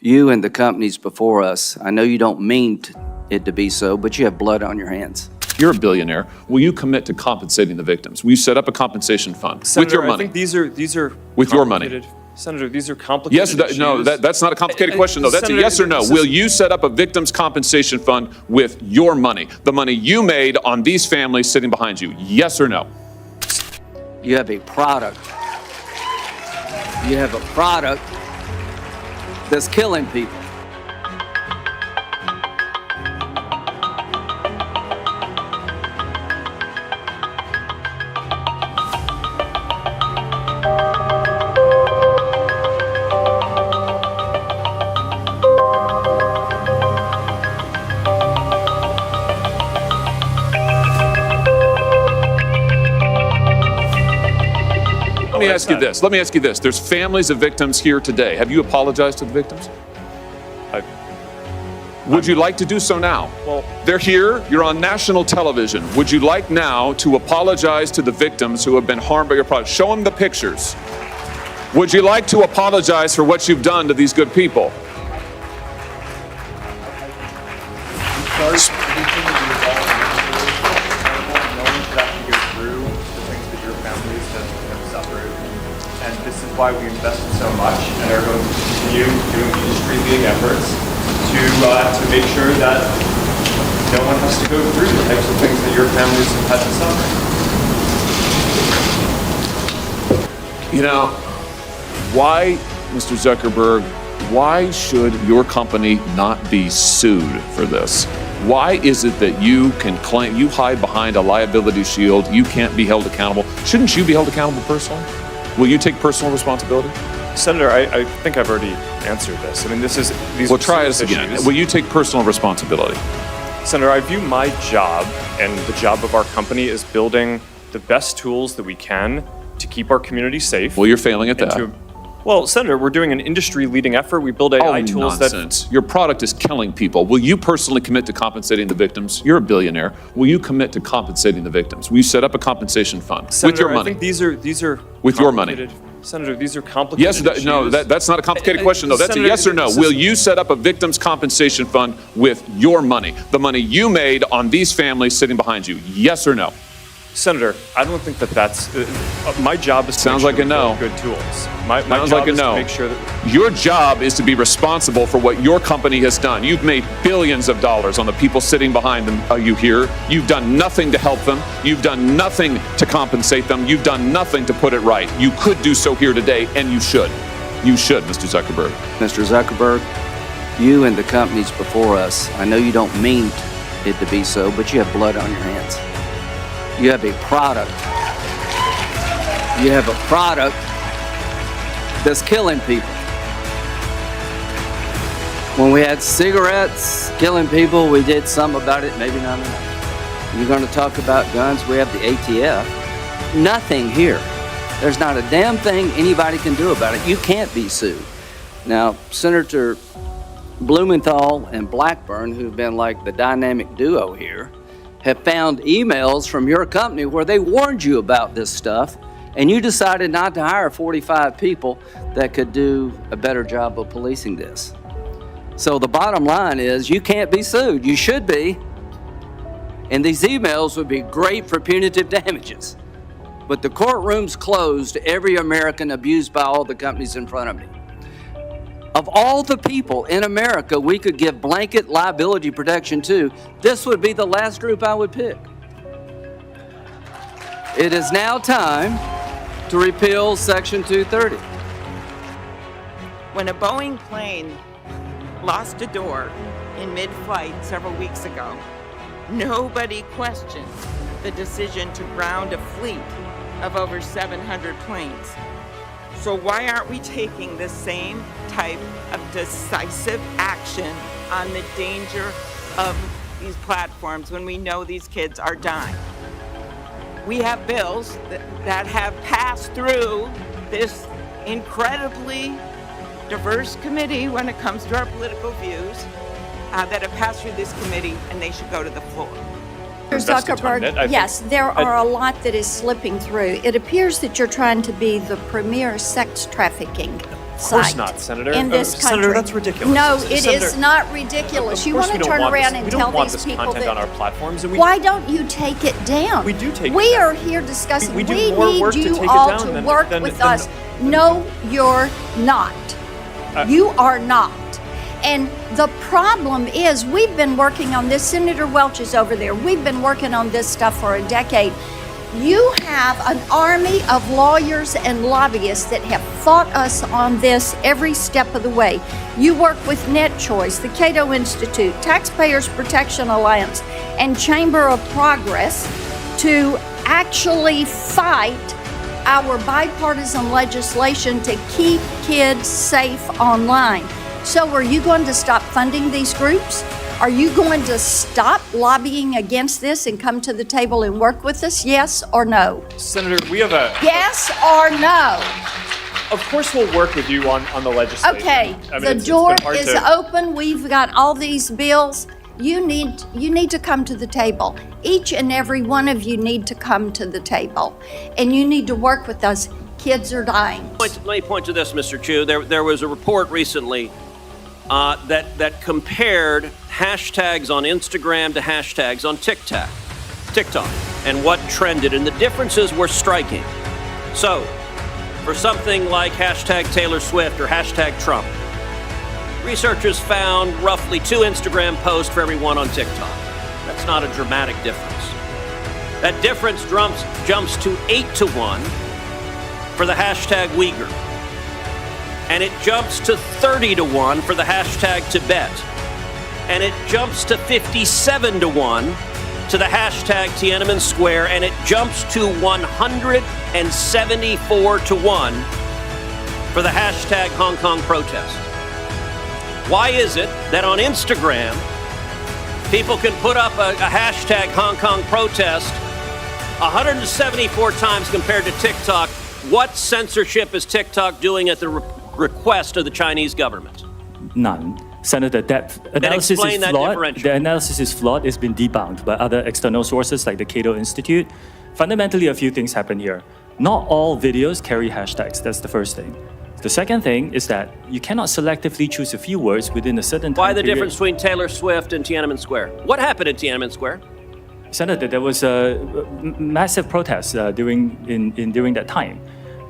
You and the companies before us, I know you don't mean it to be so, but you have blood on your hands. You're a billionaire. Will you commit to compensating the victims? Will you set up a compensation fund Senator, with your money? I think these are With your money. Senator, these are complicated Yes, that's not a complicated question, though. That's Senator, a yes or no. Will you set up a victims' compensation fund with your money, the money you made on these families sitting behind you? Yes or no? You have a product. You have a product that's killing people. Let me ask you this. There's families of victims here today. Have you apologized to the victims? Would you like to do so now? Well, they're here. You're on national television. Would you like now to apologize to the victims who have been harmed by your product? Show them the pictures. Would you like to apologize for what you've done to these good people? And this is why we invested so much and are going to continue doing industry-leading efforts to make sure that no one has to go through the types of things that your families have had to suffer. You know, why, Mr. Zuckerberg, why should your company not be sued for this? Why is it that you can claim, you hide behind a liability shield, you can't be held accountable? Shouldn't you be held accountable personally? Will you take personal responsibility? Senator, I think I've already answered this. I mean, these Well, are try this serious again. issues. Will you take personal responsibility? Senator, I view my job and the job of our company as building the best tools that we can to keep our community safe. Well, you're failing at that. Well, Senator, we're doing an industry-leading effort. We build AI tools nonsense. Your product is killing people. Will you personally commit to compensating the victims? You're a billionaire. Will you commit to compensating the victims? Will you set up a compensation fund Senator, with your money? I think these are With your money. Senator, these are complicated Yes, that's not a complicated question, though. That's Senator, a yes or no. Will you set up a victims' compensation fund with your money, the money you made on these families sitting behind you? Yes or no? Senator, I don't think that's my job is to Sounds make sure like a no. we build good tools. My Sounds job like a is no. to make sure that Your job is to be responsible for what your company has done. You've made billions of dollars on the people sitting behind them. You here. You've done nothing to help them. You've done nothing to compensate them. You've done nothing to put it right. You could do so here today, and you should. You should, Mr. Zuckerberg. Mr. Zuckerberg, you and the companies before us, I know you don't mean it to be so, but you have blood on your hands. You have a product. You have a product that's killing people. When we had cigarettes killing people, we did something about it, maybe not enough. You're going to talk about guns, we have the ATF. Nothing here. There's not a damn thing anybody can do about it. You can't be sued. Now, Senator Blumenthal and Blackburn, who've been like the dynamic duo here, have found emails from your company where they warned you about this stuff, and you decided not to hire 45 people that could do a better job of policing this. So the bottom line is you can't be sued. You should be. And these emails would be great for punitive damages. But the courtroom's closed to every American abused by all the companies in front of me. Of all the people in America we could give blanket liability protection to, this would be the last group I would pick. It is now time to repeal Section 230. When a Boeing plane lost a door in mid-flight several weeks ago, nobody questioned the decision to ground a fleet of over 700 planes. So why aren't we taking the same type of decisive action on the danger of these platforms when we know these kids are dying? We have bills that have passed through this incredibly diverse committee when it comes to our political views, that have passed through this committee, and they should go to the floor. Mr. Zuckerberg, yes, there are a lot that is slipping through. It appears that you're trying to be the premier sex trafficking site not, Senator. in this country. Senator, that's ridiculous. No, it Senator, is not ridiculous. You Of course want we to don't turn want around this. and We tell don't want these this people content that. on our platforms. And Why don't you take it down? We do take We it down. are here discussing. We do more work to need take you it all down to than- work than- with than- us. No, you're not. You are not. And the problem is, we've been working on this. Senator Welch is over there. We've been working on this stuff for a decade. You have an army of lawyers and lobbyists that have fought us on this every step of the way. You work with NetChoice, the Cato Institute, Taxpayers Protection Alliance, and Chamber of Progress to actually fight our bipartisan legislation to keep kids safe online. So are you going to stop funding these groups? Are you going to stop lobbying against this and come to the table and work with us? Yes or no? Senator, we have a. Yes or no? Of course, we'll work with you on the legislation. Okay, I mean, the it's door been hard is to- open. We've got all these bills. You need to come to the table. Each and every one of you need to come to the table, and you need to work with us. Kids are dying. Let me point to this, Mr. Chu. There was a report recently that compared hashtags on Instagram to hashtags on TikTok, and what trended, and the differences were striking. So, for something like hashtag Taylor Swift or hashtag Trump, researchers found roughly 2 Instagram posts for every one on TikTok. That's not a dramatic difference. That difference jumps to 8 to 1 for the hashtag Uyghur. And it jumps to 30 to 1 for the hashtag Tibet. And it jumps to 57 to 1 to the hashtag Tiananmen Square. And it jumps to 174 to 1 for the hashtag Hong Kong protest. Why is it that on Instagram, people can put up a hashtag Hong Kong protest 174 times compared to TikTok? What censorship is TikTok doing at the request of the Chinese government? None. Senator, that analysis explain is that flawed. differential. The analysis is flawed. It's been debunked by other external sources like the Cato Institute. Fundamentally, a few things happen here. Not all videos carry hashtags. That's the first thing. The second thing is that you cannot selectively choose a few words within a certain time Why the period. difference between Taylor Swift and Tiananmen Square? What happened in Tiananmen Square? Senator, there was a massive protest during that time.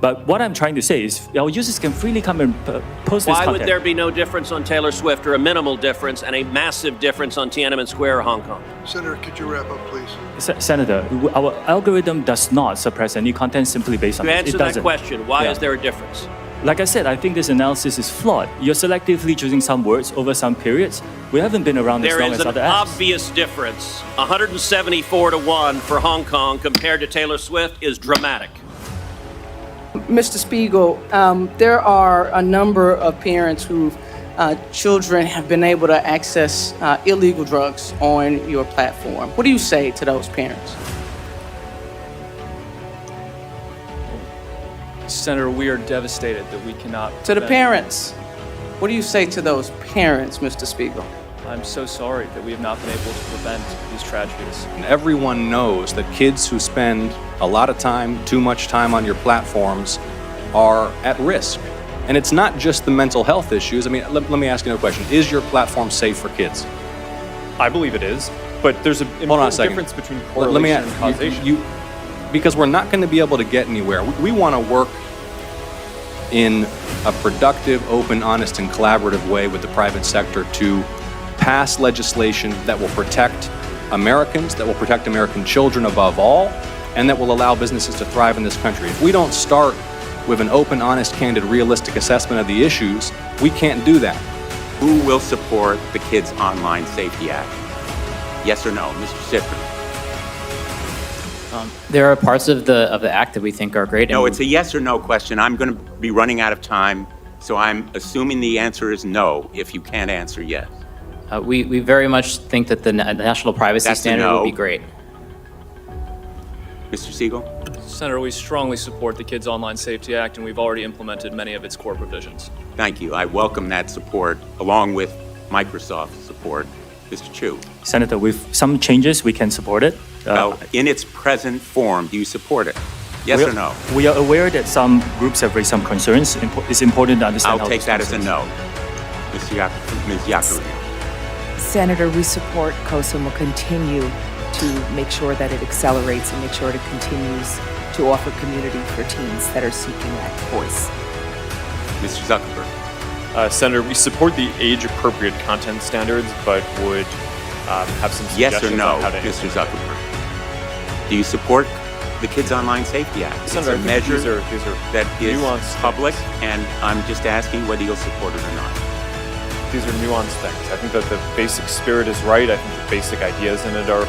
But what I'm trying to say is our users can freely come and post this Why content. would there be no difference on Taylor Swift, or a minimal difference, and a massive difference on Tiananmen Square or Hong Kong? Senator, could you wrap up, please? Senator, our algorithm does not suppress any content simply based on To it. answer It that doesn't. question, why Yeah. is there a difference? Like I said, I think this analysis is flawed. You're selectively choosing some words over some periods. We haven't been around as There long is as an other apps. obvious difference. 174 to 1 for Hong Kong compared to Taylor Swift is dramatic. Mr. Spiegel, there are a number of parents whose children have been able to access illegal drugs on your platform. What do you say to those parents? Senator, we are devastated that we cannot. To the prevent- parents, what do you say to those parents, Mr. Spiegel? I'm so sorry that we have not been able to prevent these tragedies. Everyone knows that kids who spend a lot of time, too much time on your platforms are at risk. And it's not just the mental health issues. I mean, let me ask you a question. Is your platform safe for kids? I believe it is, but there's an Hold on a important second. difference between Let me correlation ask and causation. you, because we're not going to be able to get anywhere. We want to work in a productive, open, honest, and collaborative way with the private sector to pass legislation that will protect Americans, that will protect American children above all, and that will allow businesses to thrive in this country. If we don't start with an open, honest, candid, realistic assessment of the issues, we can't do that. Who will support the Kids Online Safety Act? Yes or no? Mr. Schiffer? There are parts of the act that we think are great. No, it's a yes or no question. I'm going to be running out of time, so I'm assuming the answer is no if you can't answer yes. We very much think that the national privacy That's a standard no. would be great. Mr. Siegel? Senator, we strongly support the Kids Online Safety Act, and we've already implemented many of its core provisions. Thank you. I welcome that support, along with Microsoft's support. Mr. Chu? Senator, with some changes, we can support it. Well, in its present form, do you support it? Yes or no? We are aware that some groups have raised some concerns. It's important to understand I'll how take those that as a concerns- no. Ms. Yaccarino. Senator, we support COSA and will continue to make sure that it accelerates and make sure it continues to offer community for teens that are seeking that voice. Mr. Zuckerberg. Senator, we support the age-appropriate content standards, but would have some Yes suggestions or no, on how to Mr. implement Zuckerberg? Do you support the Kids Online Safety Act? Senator, I It's a think measure these are that is nuanced public, things. and I'm just asking whether you'll support it or not. These are nuanced things. I think that the basic spirit is right. I think the basic ideas in it are